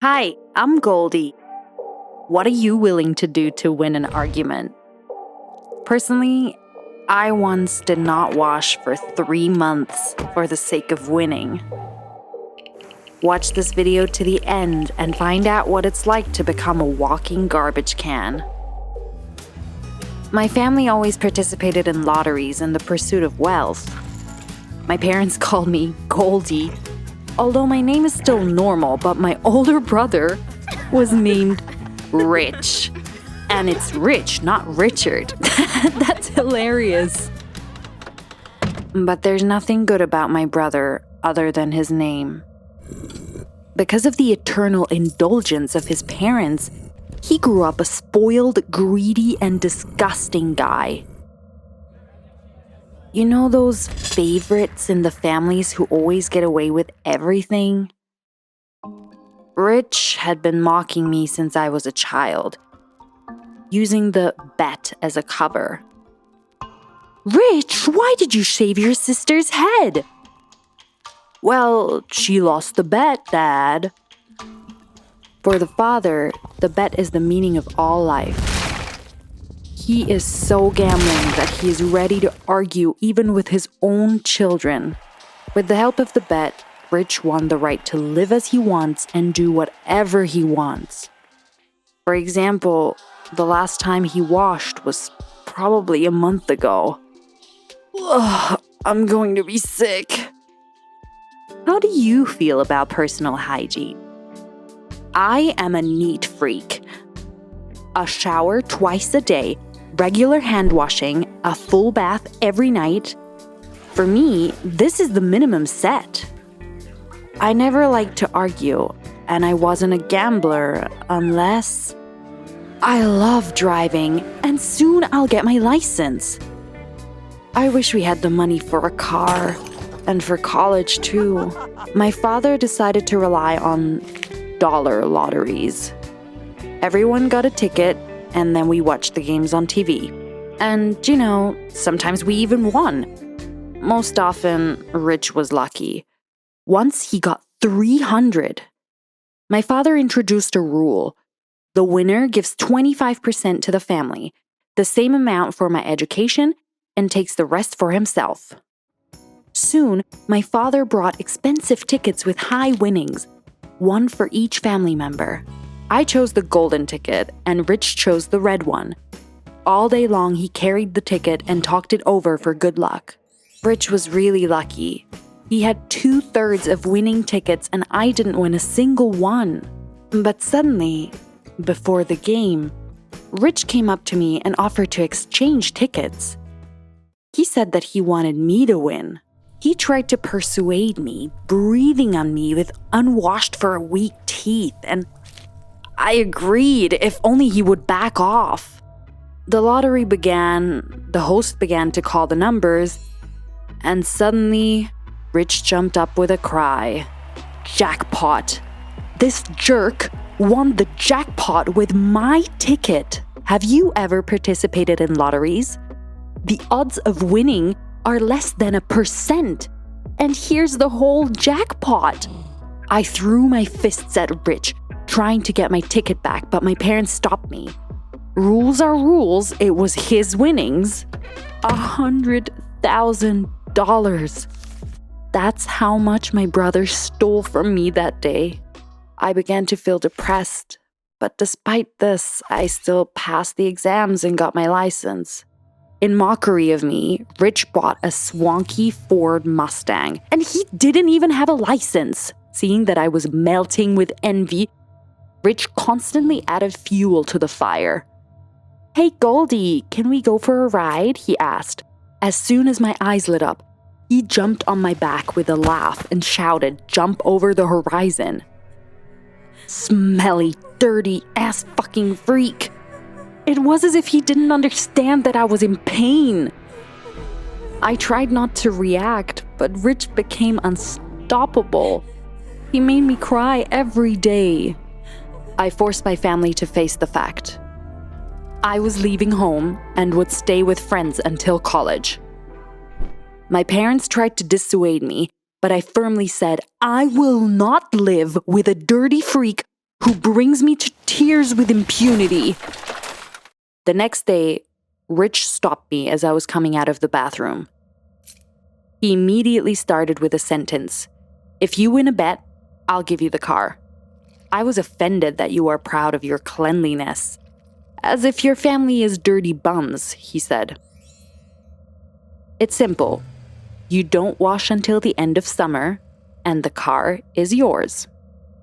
Hi, I'm Goldie. What are you willing to do to win an argument? Personally, I once did not wash for 3 months for the sake of winning. Watch this video to the end and find out what it's like to become a walking garbage can. My family always participated in lotteries in the pursuit of wealth. My parents called me Goldie, although my name is still normal, but my older brother was named Rich. And it's Rich, not Richard. That's hilarious. But there's nothing good about my brother other than his name. Because of the eternal indulgence of his parents, he grew up a spoiled, greedy, and disgusting guy. You know those favorites in the families who always get away with everything? Rich had been mocking me since I was a child, using the bet as a cover. "Rich, why did you shave your sister's head?" "Well, she lost the bet, Dad." For the father, the bet is the meaning of all life. He is so gambling that he is ready to argue even with his own children. With the help of the bet, Rich won the right to live as he wants and do whatever he wants. For example, the last time he washed was probably a month ago. Ugh, I'm going to be sick. How do you feel about personal hygiene? I am a neat freak. A shower twice a day, regular hand washing, a full bath every night. For me, this is the minimum set. I never liked to argue, and I wasn't a gambler unless... I love driving, and soon I'll get my license. I wish we had the money for a car, and for college too. My father decided to rely on dollar lotteries. Everyone got a ticket, and then we watched the games on TV. And, sometimes we even won. Most often, Rich was lucky. Once he got 300. My father introduced a rule. The winner gives 25% to the family, the same amount for my education, and takes the rest for himself. Soon, my father brought expensive tickets with high winnings, one for each family member. I chose the golden ticket, and Rich chose the red one. All day long, he carried the ticket and talked it over for good luck. Rich was really lucky. He had 2/3 of winning tickets, and I didn't win a single one. But suddenly, before the game, Rich came up to me and offered to exchange tickets. He said that he wanted me to win. He tried to persuade me, breathing on me with unwashed for a week teeth, and I agreed if only he would back off. The lottery began, the host began to call the numbers, and suddenly, Rich jumped up with a cry. Jackpot! This jerk won the jackpot with my ticket. Have you ever participated in lotteries? The odds of winning are less than 1%. And here's the whole jackpot. I threw my fists at Rich, trying to get my ticket back, but my parents stopped me. Rules are rules. It was his winnings. $100,000. That's how much my brother stole from me that day. I began to feel depressed, but despite this, I still passed the exams and got my license. In mockery of me, Rich bought a swanky Ford Mustang, and he didn't even have a license. Seeing that I was melting with envy, Rich constantly added fuel to the fire. "Hey Goldie, can we go for a ride?" he asked. As soon as my eyes lit up, he jumped on my back with a laugh and shouted, "Jump over the horizon." Smelly, dirty ass fucking freak. It was as if he didn't understand that I was in pain. I tried not to react, but Rich became unstoppable. He made me cry every day. I forced my family to face the fact. I was leaving home and would stay with friends until college. My parents tried to dissuade me, but I firmly said, I will not live with a dirty freak who brings me to tears with impunity. The next day, Rich stopped me as I was coming out of the bathroom. He immediately started with a sentence. If you win a bet, I'll give you the car. I was offended that you are proud of your cleanliness. As if your family is dirty bums, he said. It's simple. You don't wash until the end of summer, and the car is yours.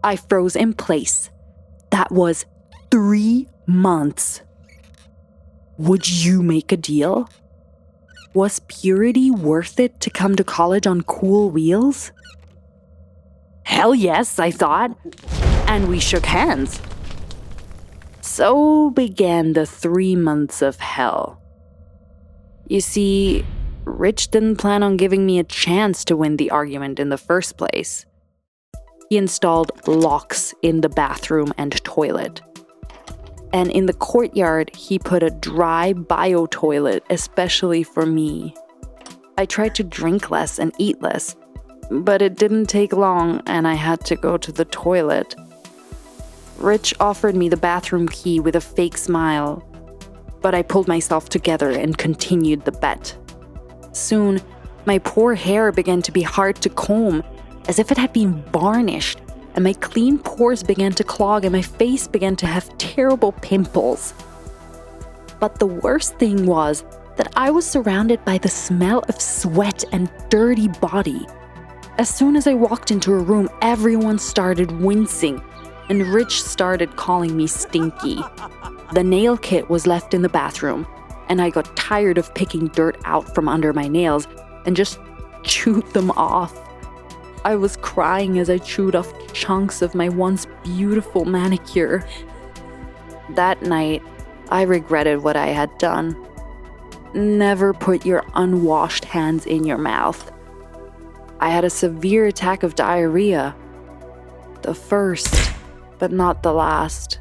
I froze in place. That was 3 months. Would you make a deal? Was purity worth it to come to college on cool wheels? Hell yes, I thought. And we shook hands. So began the 3 months of hell. You see, Rich didn't plan on giving me a chance to win the argument in the first place. He installed locks in the bathroom and toilet. And in the courtyard, he put a dry bio toilet especially for me. I tried to drink less and eat less, but it didn't take long and I had to go to the toilet. Rich offered me the bathroom key with a fake smile, but I pulled myself together and continued the bet. Soon, my poor hair began to be hard to comb, as if it had been varnished, and my clean pores began to clog and my face began to have terrible pimples. But the worst thing was that I was surrounded by the smell of sweat and dirty body. As soon as I walked into a room, everyone started wincing, and Rich started calling me stinky. The nail kit was left in the bathroom, and I got tired of picking dirt out from under my nails and just chewed them off. I was crying as I chewed off chunks of my once beautiful manicure. That night, I regretted what I had done. Never put your unwashed hands in your mouth. I had a severe attack of diarrhea. The first, but not the last.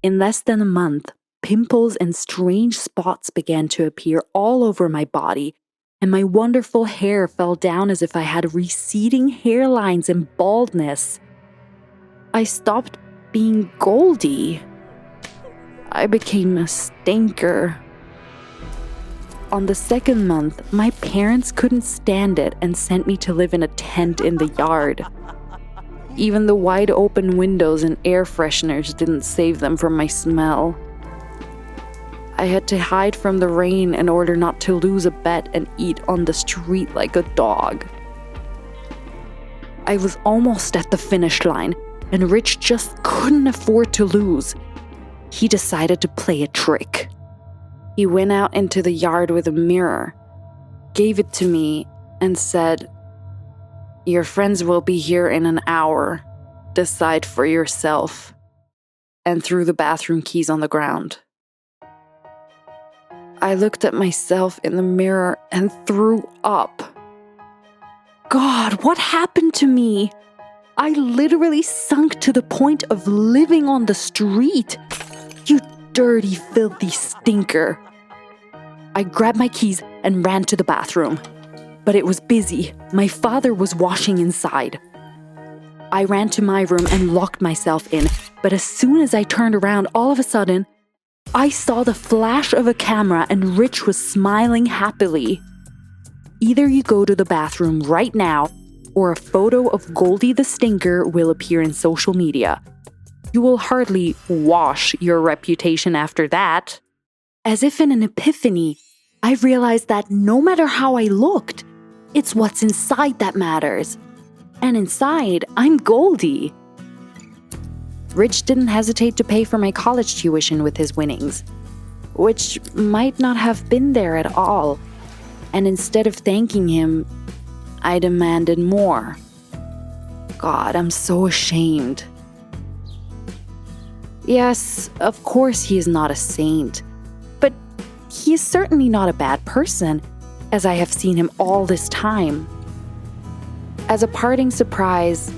In less than a month, pimples and strange spots began to appear all over my body, and my wonderful hair fell down as if I had receding hairlines and baldness. I stopped being Goldie. I became a stinker. On the second month, my parents couldn't stand it and sent me to live in a tent in the yard. Even the wide open windows and air fresheners didn't save them from my smell. I had to hide from the rain in order not to lose a bet and eat on the street like a dog. I was almost at the finish line, and Rich just couldn't afford to lose. He decided to play a trick. He went out into the yard with a mirror, gave it to me, and said, "Your friends will be here in an hour. Decide for yourself," and threw the bathroom keys on the ground. I looked at myself in the mirror and threw up. God, what happened to me? I literally sunk to the point of living on the street. You dirty, filthy stinker. I grabbed my keys and ran to the bathroom. But it was busy. My father was washing inside. I ran to my room and locked myself in, but as soon as I turned around, all of a sudden, I saw the flash of a camera and Rich was smiling happily. Either you go to the bathroom right now, or a photo of Goldie the Stinker will appear in social media. You will hardly wash your reputation after that. As if in an epiphany, I realized that no matter how I looked, it's what's inside that matters. And inside, I'm Goldie. Rich didn't hesitate to pay for my college tuition with his winnings, which might not have been there at all. And instead of thanking him, I demanded more. God, I'm so ashamed. Yes, of course he is not a saint, but he is certainly not a bad person, as I have seen him all this time. As a parting surprise,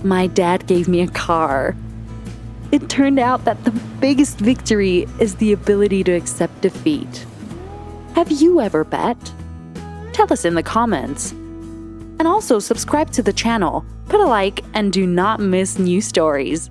my dad gave me a car. It turned out that the biggest victory is the ability to accept defeat. Have you ever bet? Tell us in the comments. And also subscribe to the channel, put a like, and do not miss new stories.